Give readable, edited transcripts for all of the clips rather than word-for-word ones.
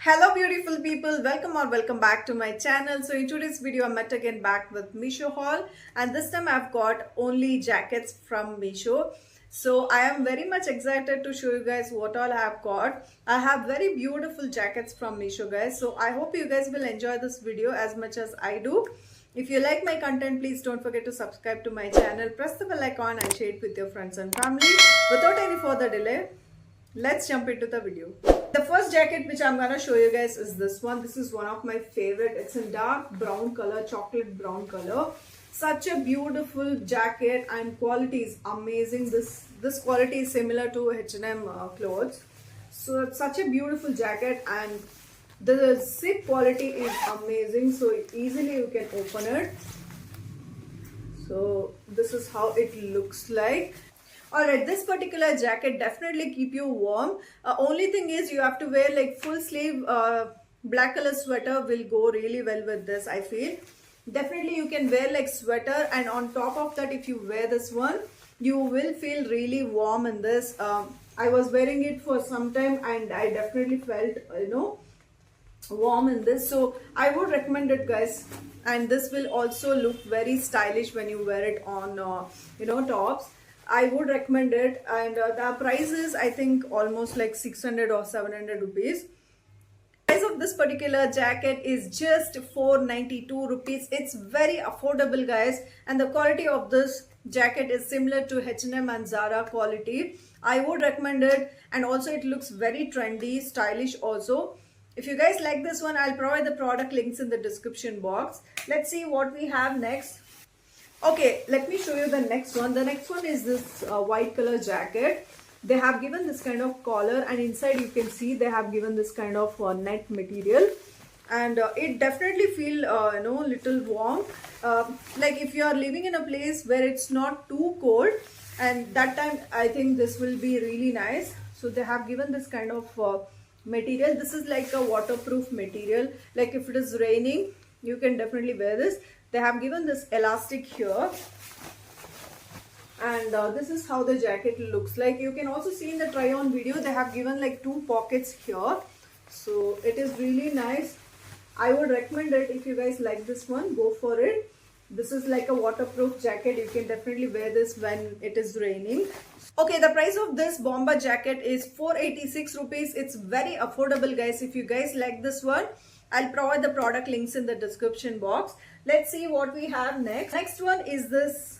Hello beautiful people, welcome back to my channel. So in today's video I'm met again back with Meesho haul, and this time I've got only jackets from Meesho. So I am very much excited to show you guys what all I have got. I have very beautiful jackets from Meesho, guys. So I hope you guys will enjoy this video as much as I do. If you like my content, please don't forget to subscribe to my channel, press the bell icon and share it with your friends and family. Without any further delay, let's jump into the video. The first jacket which I'm gonna show you guys is this one. This is one of my favorite. It's in dark brown color, chocolate brown color. Such a beautiful jacket and quality is amazing. This quality is similar to H&M clothes. So it's such a beautiful jacket, and the zip quality is amazing. So easily you can open it. So this is how it looks like. Alright, this particular jacket definitely keep you warm. Only thing is you have to wear like full sleeve black color sweater will go really well with this, I feel. Definitely you can wear like sweater, and on top of that if you wear this one, you will feel really warm in this. I was wearing it for some time and I definitely felt, warm in this. So I would recommend it, guys. And this will also look very stylish when you wear it on, tops. I would recommend it, and the price is I think almost like 600 or 700 rupees. The price of this particular jacket is just 492 rupees. It's very affordable, guys, and the quality of this jacket is similar to H&M and Zara quality. I would recommend it, and also it looks very trendy, stylish also. If you guys like this one, I'll provide the product links in the description box. Let's see what we have next. Okay, let me show you the next one. The next one is this white color jacket. They have given this kind of collar, and inside you can see they have given this kind of net material, and it definitely feel little warm, like if you are living in a place where it's not too cold, and that time I think this will be really nice. So they have given this kind of material. This is like a waterproof material, like if it is raining you can definitely wear this. They have given this elastic here, and this is how the jacket looks like. You can also see in the try on video they have given like 2 pockets here, so it is really nice. I would recommend it. If you guys like this one, go for it. This is like a waterproof jacket. You can definitely wear this when it is raining. Okay, the price of this bomber jacket is 486 rupees. It's very affordable, guys. If you guys like this one, I'll provide the product links in the description box. Let's see what we have next. Next one is this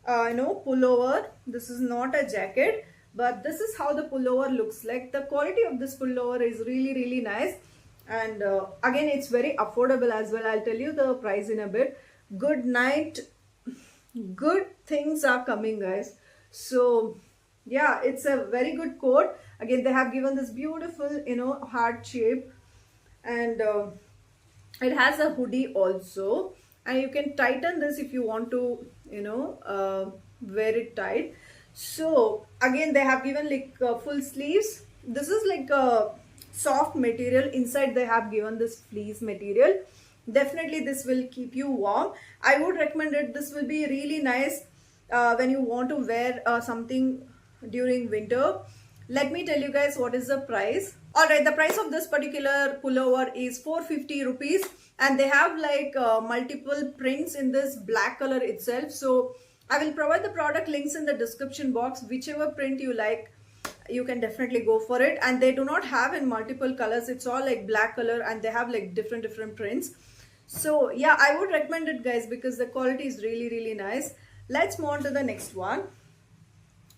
pullover. This is not a jacket, but this is how the pullover looks like. The quality of this pullover is really nice, and again it's very affordable as well. I'll tell you the price in a bit. Good night, good things are coming, guys. So yeah, it's a very good coat. Again, they have given this beautiful heart shape, and it has a hoodie also, and you can tighten this if you want to wear it tight. So again they have given like full sleeves. This is like a soft material. Inside they have given this fleece material. Definitely this will keep you warm. I would recommend it. This will be really nice when you want to wear something during winter. Let me tell you guys what is the price. Alright, the price of this particular pullover is 450 rupees, and they have like multiple prints in this black color itself. So I will provide the product links in the description box. Whichever print you like, you can definitely go for it. And they do not have in multiple colors. It's all like black color, and they have like different prints. So yeah, I would recommend it, guys, because the quality is really nice. Let's move on to the next one.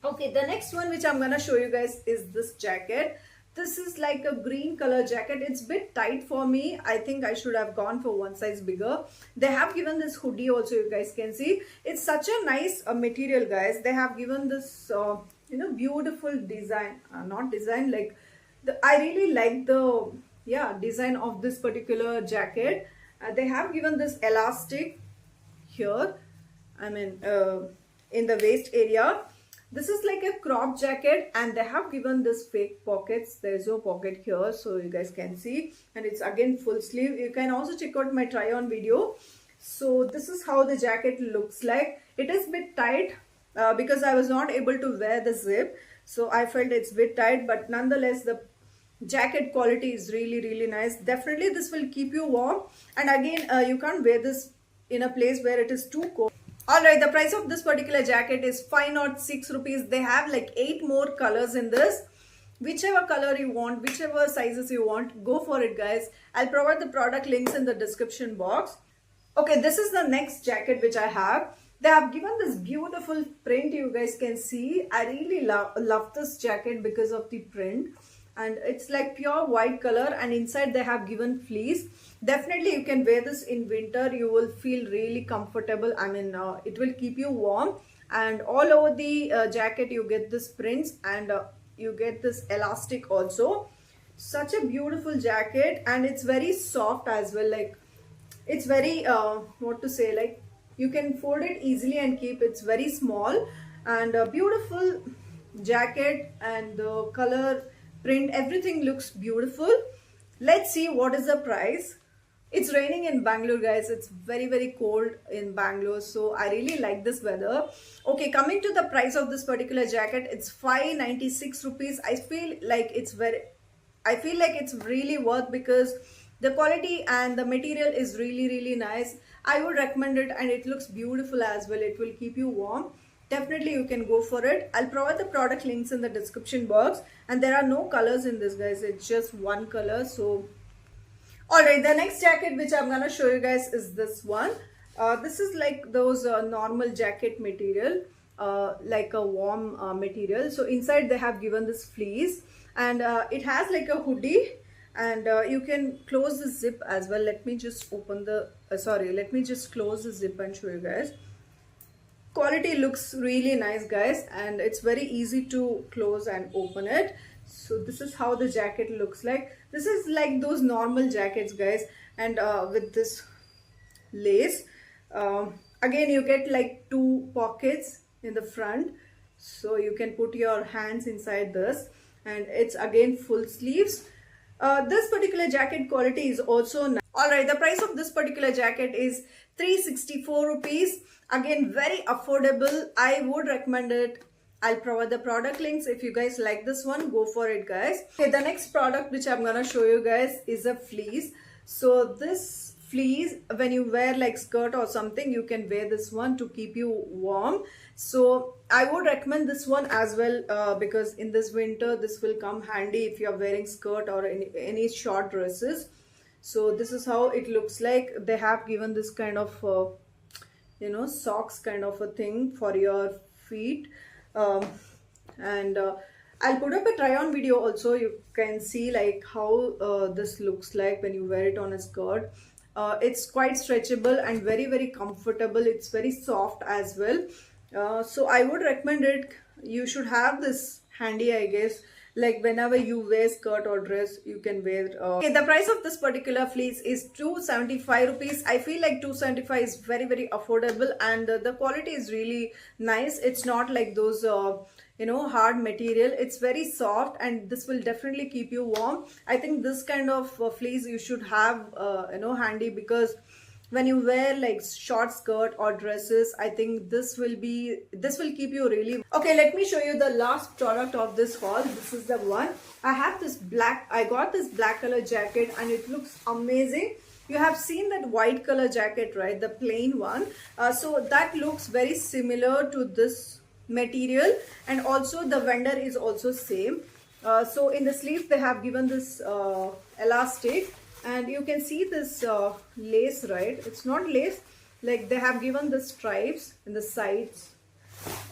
Okay, the next one which I'm gonna show you guys is this jacket. This is like a green color jacket. It's a bit tight for me. I think I should have gone for one size bigger. They have given this hoodie also, you guys can see. It's such a nice material, guys. They have given this beautiful design, not design, like I really like the design of this particular jacket. They have given this elastic here, I mean in the waist area. This is like a crop jacket, and they have given this fake pockets. There is no pocket here, so you guys can see, and it's again full sleeve. You can also check out my try on video. So this is how the jacket looks like. It is a bit tight because I was not able to wear the zip, so I felt it's a bit tight, but nonetheless the jacket quality is really nice. Definitely this will keep you warm, and again you can't wear this in a place where it is too cold. All right, the price of this particular jacket is 506 rupees. They have like 8 more colors in this. Whichever color you want, whichever sizes you want, go for it, guys. I'll provide the product links in the description box. Okay, this is the next jacket which I have. They have given this beautiful print, you guys can see. I really love this jacket because of the print, and it's like pure white color, and inside they have given fleece. Definitely you can wear this in winter. You will feel really comfortable. I mean, it will keep you warm, and all over the jacket you get this prints, and you get this elastic also. Such a beautiful jacket, and it's very soft as well. Like, it's very what to say, like you can fold it easily and keep. It's very small, and a beautiful jacket, and the color, print, everything looks beautiful. Let's see what is the price. It's raining in Bangalore, guys. It's very cold in Bangalore, so I really like this weather. Okay, coming to the price of this particular jacket, it's 596 rupees. I feel like it's really worth, because the quality and the material is really nice. I would recommend it, and it looks beautiful as well. It will keep you warm. Definitely you can go for it. I'll provide the product links in the description box, and there are no colors in this, guys. It's just one color. So alright, the next jacket which I'm gonna show you guys is this one. This is like those normal jacket material, like a warm material. So inside they have given this fleece, and it has like a hoodie, and you can close the zip as well. Let me just open the let me just close the zip and show you guys. Quality looks really nice, guys, and it's very easy to close and open it. So this is how the jacket looks like. This is like those normal jackets, guys, and with this lace. Again, you get like 2 pockets in the front, so you can put your hands inside this, and it's again full sleeves. This particular jacket quality is also nice. Alright, the price of this particular jacket is 364 rupees. Again, very affordable. I would recommend it. I'll provide the product links. If you guys like this one, go for it, guys. Okay, the next product which I'm gonna show you guys is a fleece. So this fleece, when you wear like skirt or something, you can wear this one to keep you warm. So I would recommend this one as well, because in this winter this will come handy if you're wearing skirt or any short dresses. So this is how it looks like. They have given this kind of socks kind of a thing for your feet. And I'll put up a try on video also. You can see like how this looks like when you wear it on a skirt. It's quite stretchable and very comfortable. It's very soft as well. So I would recommend it. You should have this handy, I guess. Like whenever you wear skirt or dress, you can wear. Okay, the price of this particular fleece is 275 rupees. I feel like 275 is very affordable, and the quality is really nice. It's not like those hard material. It's very soft, and this will definitely keep you warm. I think this kind of fleece you should have handy, because when you wear like short skirt or dresses, I think this will keep you really. Okay, let me show you the last product of this haul. This is the one. I got this black color jacket, and it looks amazing. You have seen that white color jacket, right? The plain one. So that looks very similar to this material, and also the vendor is also same. So in the sleeves they have given this elastic, and you can see this lace, right? It's not lace, like they have given the stripes in the sides.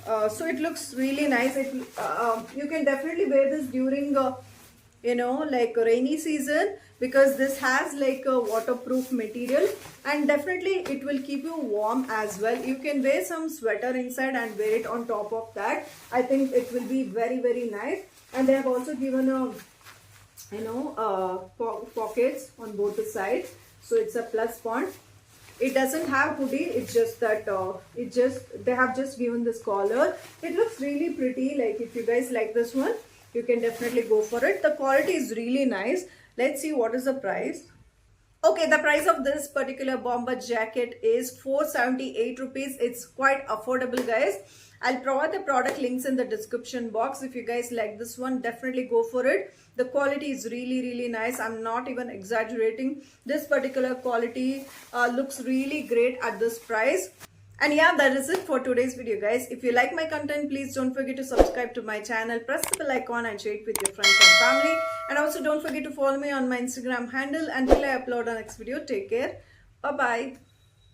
So it looks really nice. You can definitely wear this during like a rainy season, because this has like a waterproof material, and definitely it will keep you warm as well. You can wear some sweater inside and wear it on top of that. I think it will be very nice. And they have also given a pockets on both the sides, so it's a plus point. It doesn't have hoodie. It's just that they have just given this collar. It looks really pretty. Like if you guys like this one, you can definitely go for it. The quality is really nice. Let's see what is the price. Okay, the price of this particular bomber jacket is 478 rupees. It's quite affordable, guys. I'll provide the product links in the description box. If you guys like this one, definitely go for it. The quality is really nice. I'm not even exaggerating. This particular quality looks really great at this price. And yeah, that is it for today's video, guys. If you like my content, please don't forget to subscribe to my channel, press the bell icon and share it with your friends and family. And also don't forget to follow me on my Instagram handle. Until I upload our next video, take care. Bye bye.